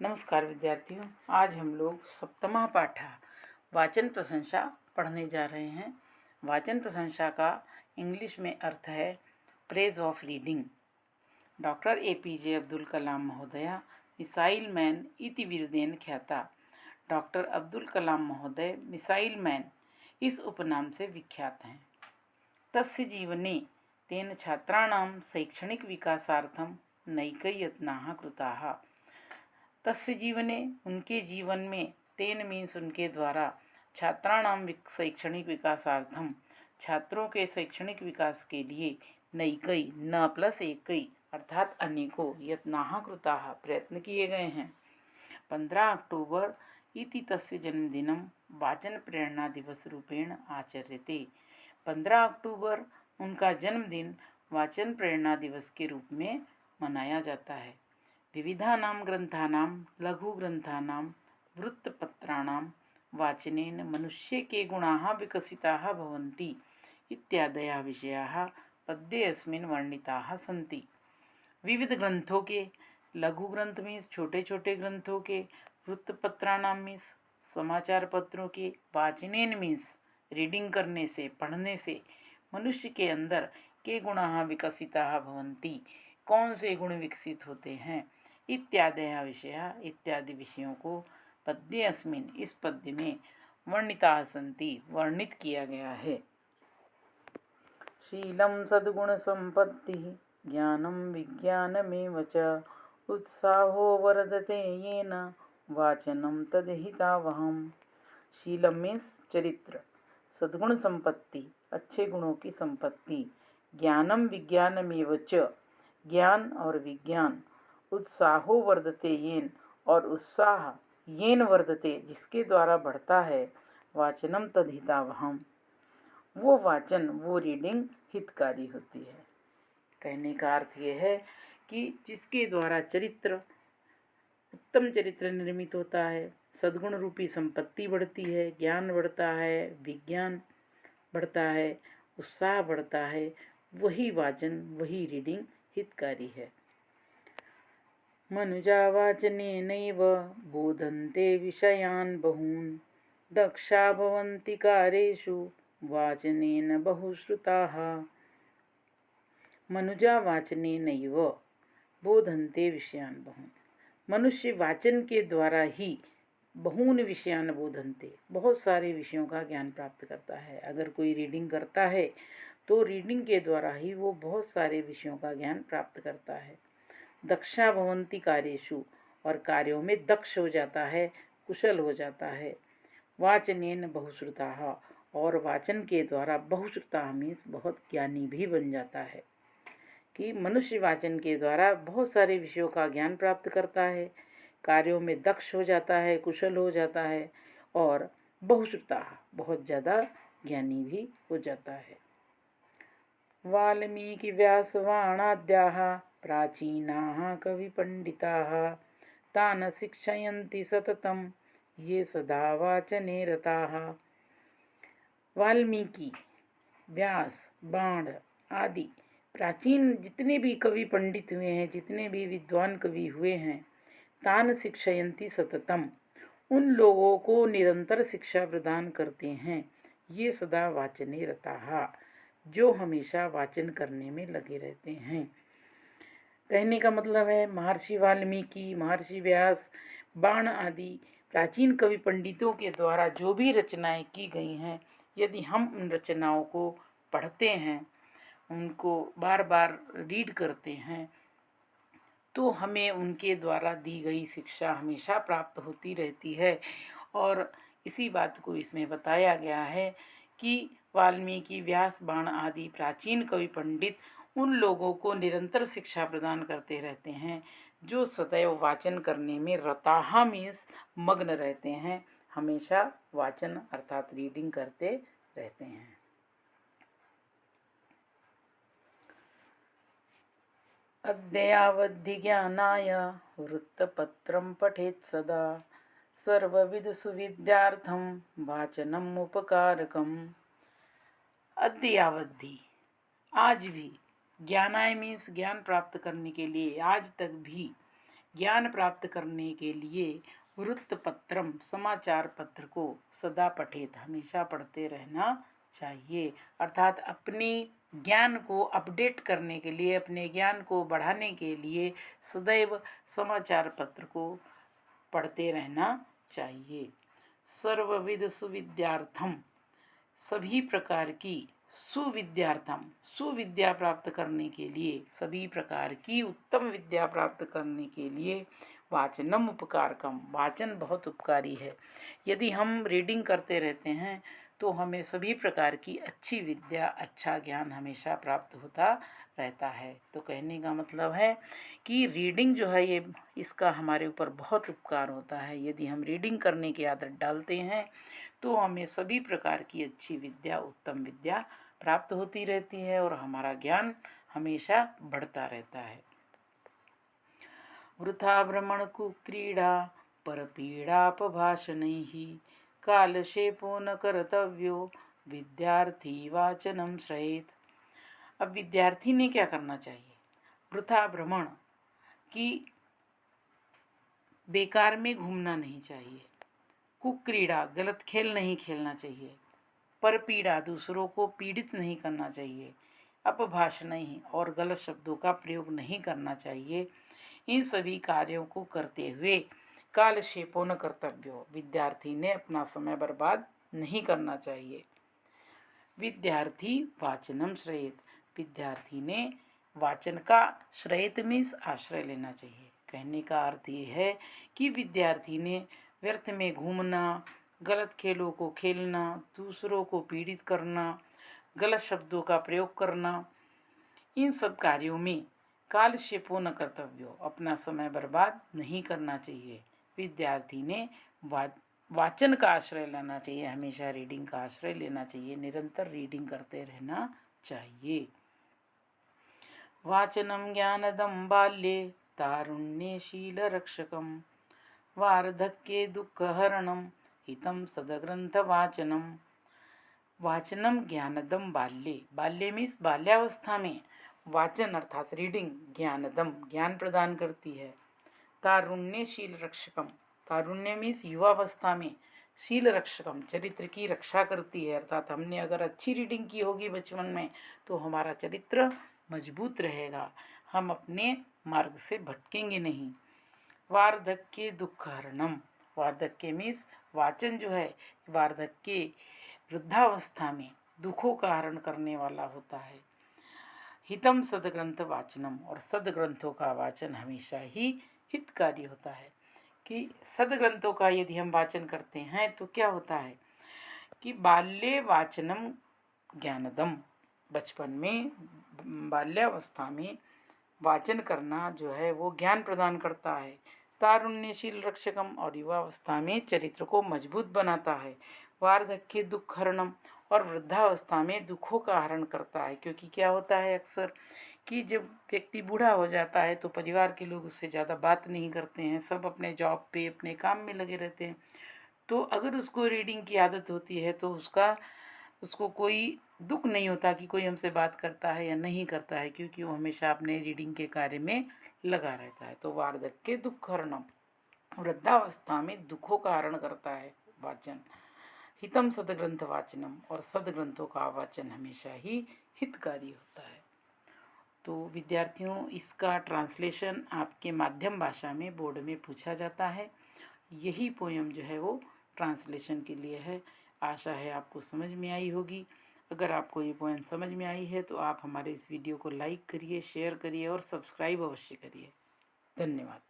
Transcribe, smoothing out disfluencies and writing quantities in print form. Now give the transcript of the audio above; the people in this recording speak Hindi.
नमस्कार विद्यार्थियों, आज हम लोग सप्तमः पाठा वाचन प्रशंसा पढ़ने जा रहे हैं। वाचन प्रशंसा का इंग्लिश में अर्थ है praise of reading. Doctor APJ Abdul Kalam महोदय मिसाइल मैन इति बिरुदेन ख्याता। डॉक्टर अब्दुल कलाम महोदय मिसाइल मैन इस उपनाम से विख्यात हैं। तस्य जीवने तेन छात्राणां शैक्षणिक विकासार्थं नैके यत्नाः कृताः। तस्य जीवने उनके जीवन में, तेन मीन्स उनके द्वारा, छात्राणाम शैक्षणिक विकासार्थम छात्रों के शैक्षणिक विकास के लिए नैकई न प्लस एकई अर्थात अनेकों यत्नाः कृताः प्रयत्न किए गए हैं। 15 अक्टूबर इति तस्य जन्मदिनं वाचन प्रेरणा दिवस रूपेण आचर्यते। 15 अक्टूबर उनका जन्मदिन वाचन प्रेरणा दिवस के रूप में मनाया जाता है। विविधानां ग्रंथानां लघुग्रंथानां वृत्तपत्राणां वाचनेन मनुष्ये के गुणाः विकसिताः भवन्ति इत्यादयः विषयाः पद्ये अस्मिन् वर्णिताः सन्ति। विविध ग्रंथों के, लघु ग्रंथ मीन्स छोटे छोटे ग्रंथों के, वृत्तपत्राणां मीन्स समाचार पत्रों के, वाचनेन मीन्स रीडिंग करने से, पढ़ने से, मनुष्य के अंदर के गुणाः विकसिताः भवन्ति कौन से गुण विकसित होते हैं इत्यादयः विषयाः इत्यादि विषयों को पद्ये अस्मिन् इस पद्य में वर्णिताः सन्ति वर्णित किया गया है। शीलं सद्गुण संपत्तिः ज्ञानं विज्ञानमेव च उत्साहो वर्धते येन वाचनं तद्हितावहम्। शीलम मीन्स चरित्र, सद्गुण संपत्ति अच्छे गुणों की संपत्ति, ज्ञानम विज्ञानमेव च ज्ञान और विज्ञान, उत्साहो वर्धते येन और उत्साह येन वर्धते जिसके द्वारा बढ़ता है, वाचनम तद्हितावहम वो वाचन वो रीडिंग हितकारी होती है। कहने का अर्थ ये है कि जिसके द्वारा चरित्र, उत्तम चरित्र निर्मित होता है, सद्गुण रूपी संपत्ति बढ़ती है, ज्ञान बढ़ता है, विज्ञान बढ़ता है, उत्साह बढ़ता है, वही वाचन वही रीडिंग हितकारी है। मनुजा वाचनेनैव बोधन्ते विषयान् बहून् दक्षा भवन्ति कार्येषु वाचनेन बहुश्रुताः। मनुजा वाचनेनैव बोधन्ते विषयान् बहून्, मनुष्य वाचन के द्वारा ही बहून विषयान बोधन्ते बहुत सारे विषयों का ज्ञान प्राप्त करता है। अगर कोई रीडिंग करता है तो रीडिंग के द्वारा ही वो बहुत सारे विषयों का ज्ञान प्राप्त करता है। दक्षा भवन्ति कार्येषु और कार्यों में दक्ष हो जाता है, कुशल हो जाता है। वाचनेन बहुश्रुताः और वाचन के द्वारा बहुश्रुताः मीन्स बहुत ज्ञानी भी बन जाता है। कि मनुष्य वाचन के द्वारा बहुत सारे विषयों का ज्ञान प्राप्त करता है, कार्यों में दक्ष हो जाता है, कुशल हो जाता है और बहुश्रुताः बहुत ज़्यादा ज्ञानी भी हो जाता है। वाल्मीकि व्यासवाणाद्याः प्राचीनाः कविपण्डिताः तान् शिक्षयन्ति सततं ये सदा वाचने रताः। वाल्मीकि, व्यास, बाण आदि प्राचीन जितने भी कवि पंडित हुए हैं, जितने भी विद्वान कवि हुए हैं, तान शिक्षयन्ति सततम उन लोगों को निरंतर शिक्षा प्रदान करते हैं। ये सदा वाचने रताः जो हमेशा वाचन करने में लगे रहते हैं। कहने का मतलब है महर्षि वाल्मीकि, महर्षि व्यास, बाण आदि प्राचीन कवि पंडितों के द्वारा जो भी रचनाएं की गई हैं, यदि हम उन रचनाओं को पढ़ते हैं, उनको बार बार रीड करते हैं, तो हमें उनके द्वारा दी गई शिक्षा हमेशा प्राप्त होती रहती है। और इसी बात को इसमें बताया गया है कि वाल्मीकि, व्यास, बाण आदि प्राचीन कवि पंडित उन लोगों को निरंतर शिक्षा प्रदान करते रहते हैं जो सदैव वाचन करने में रताः मीन्स मग्न रहते हैं, हमेशा वाचन अर्थात रीडिंग करते रहते हैं। अद्यावधि ज्ञानाय वृत्तपत्रं पठेत् सदा सर्वविध सुविद्यार्थं वाचनम् उपकारकम्। अद्यावधि आज भी, ज्ञानाय मीन्स ज्ञान प्राप्त करने के लिए, आज तक भी ज्ञान प्राप्त करने के लिए वृत्तपत्रम समाचार पत्र को सदा पठेत, हमेशा पढ़ते रहना चाहिए। अर्थात अपने ज्ञान को अपडेट करने के लिए, अपने ज्ञान को बढ़ाने के लिए सदैव समाचार पत्र को पढ़ते रहना चाहिए। सर्वविध सुविद्यार्थम, सभी प्रकार की सुविद्यार्थम, सुविद्या प्राप्त करने के लिए, सभी प्रकार की उत्तम विद्या प्राप्त करने के लिए वाचनम उपकारकम, वाचन बहुत उपकारी है। यदि हम रीडिंग करते रहते हैं तो हमें सभी प्रकार की अच्छी विद्या, अच्छा ज्ञान हमेशा प्राप्त होता रहता है। तो कहने का मतलब है कि रीडिंग जो है ये, इसका हमारे ऊपर बहुत उपकार होता है। यदि हम रीडिंग करने की आदत डालते हैं तो हमें सभी प्रकार की अच्छी विद्या, उत्तम विद्या प्राप्त होती रहती है और हमारा ज्ञान हमेशा बढ़ता रहता है। वृथा भ्रमण कुक्रीड़ा परपीड़ापभाषणैः कालक्षेपो न कर्तव्यो विद्यार्थी वाचनम श्रयेत। अब विद्यार्थी ने क्या करना चाहिए? वृथा भ्रमण, की बेकार में घूमना नहीं चाहिए। कुक्रीड़ा, गलत खेल नहीं खेलना चाहिए। परपीड़ा, दूसरों को पीड़ित नहीं करना चाहिए। अपभाषण ही, और गलत शब्दों का प्रयोग नहीं करना चाहिए। इन सभी कार्यों को करते हुए कालक्षेपो न कर्तव्यो, विद्यार्थी ने अपना समय बर्बाद नहीं करना चाहिए। विद्यार्थी वाचनम श्रयेत, विद्यार्थी ने वाचन का, श्रयेत मीन्स आश्रय लेना चाहिए। कहने का अर्थ ये है कि विद्यार्थी ने व्यर्थ में घूमना, गलत खेलों को खेलना, दूसरों को पीड़ित करना, गलत शब्दों का प्रयोग करना, इन सब कार्यों में कालक्षेपो न कर्तव्यो, अपना समय बर्बाद नहीं करना चाहिए। विद्यार्थी ने वाचन का आश्रय लेना चाहिए, हमेशा रीडिंग का आश्रय लेना चाहिए, निरंतर रीडिंग करते रहना चाहिए। वाचनम ज्ञानदम बाल्ये तारुण्ये शील रक्षकम वार्धक्ये दुःखहरणम हितम सदग्रंथ वाचनम। वाचनम ज्ञानदम बाल्ये, बाल्ये मीन्स बाल्यावस्था में वाचन अर्थात रीडिंग, ज्ञानदम ज्ञान प्रदान करती है। तारुण्य शील रक्षकम, तारुण्य मीन्स युवावस्था में, शील रक्षकम चरित्र की रक्षा करती है। अर्थात हमने अगर अच्छी रीडिंग की होगी बचपन में तो हमारा चरित्र मजबूत रहेगा, हम अपने मार्ग से भटकेंगे नहीं। वार्धक्य दुःखहरणम, वार्धक्य मीन्स वाचन जो है वार्धक्य वृद्धावस्था में दुखों का हरण करने वाला होता है। हितम सदग्रंथ वाचनम, और सदग्रंथों का वाचन हमेशा ही हितकारी होता है। कि सदग्रंथों का यदि हम वाचन करते हैं तो क्या होता है कि बाल्ये वाचनम ज्ञानदम, बचपन में बाल्यावस्था में वाचन करना जो है वो ज्ञान प्रदान करता है। तारुण्यशील रक्षकम, और युवावस्था में चरित्र को मजबूत बनाता है। वार्धक्य दुख हरणम, और वृद्धावस्था में दुखों का हरण करता है। क्योंकि क्या होता है अक्सर कि जब व्यक्ति बूढ़ा हो जाता है तो परिवार के लोग उससे ज़्यादा बात नहीं करते हैं, सब अपने जॉब पे, अपने काम में लगे रहते हैं। तो अगर उसको रीडिंग की आदत होती है तो उसको कोई दुख नहीं होता कि कोई हमसे बात करता है या नहीं करता है, क्योंकि वो हमेशा अपने रीडिंग के कार्य में लगा रहता है। तो वार्धक्य दुख हरणम, वृद्धावस्था में दुखों का हरण करता है वाचन। हितम सदग्रंथ वाचनम, और सदग्रंथों का वाचन हमेशा ही हितकारी होता है। तो विद्यार्थियों, इसका ट्रांसलेशन आपके माध्यम भाषा में बोर्ड में पूछा जाता है। यही पोयम जो है वो ट्रांसलेशन के लिए है। आशा है आपको समझ में आई होगी। अगर आपको ये पोयम समझ में आई है तो आप हमारे इस वीडियो को लाइक करिए, शेयर करिए और सब्सक्राइब अवश्य करिए। धन्यवाद।